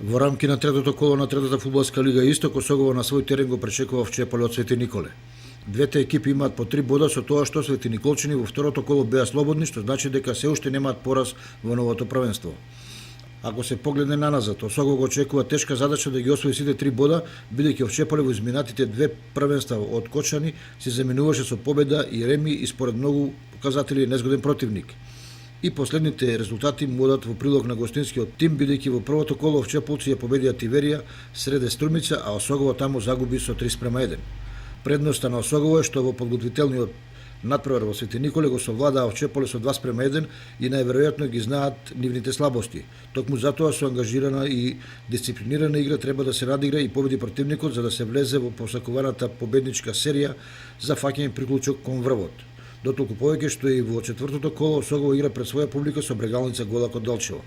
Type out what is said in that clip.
Во рамки на третото коло на третата фудбалска лига Исток, Осогово на свој терен го пречекува Вчеполе од Свети Николе. Двете екипи имаат по 3 бода, со тоа што Свети Николчини во второто коло беа слободни, што значи дека се уште немаат пораз во новото првенство. Ако се погледне наназад, Осогово го очекува тешка задача да ги освои сите 3 бода, бидејќи Вчеполе во изминатите две првенства од Кочани се заменуваше со победа и реми и според многу показатели незгоден противник. И последните резултати му одат во прилог на гостинскиот тим, бидејќи во првото коло Вчеполци ја победија Тиверија среде Струмица, а Осогово таму загуби со 3:1. Предноста на Осогово е што во подготвителниот надпревар во Свети Николе го совладаа Вчеполе со 2:1 и најверојатно ги знаат нивните слабости. Токму затоа со ангажирана и дисциплинирана игра треба да се надигра и победи противникот за да се влезе во посакуваната победничка серија за фаќање приклучок кон врвот. Дотолку повеќе што и во четвртото коло Осогово игра пред своја публика со Брегалница Гола код Делчево.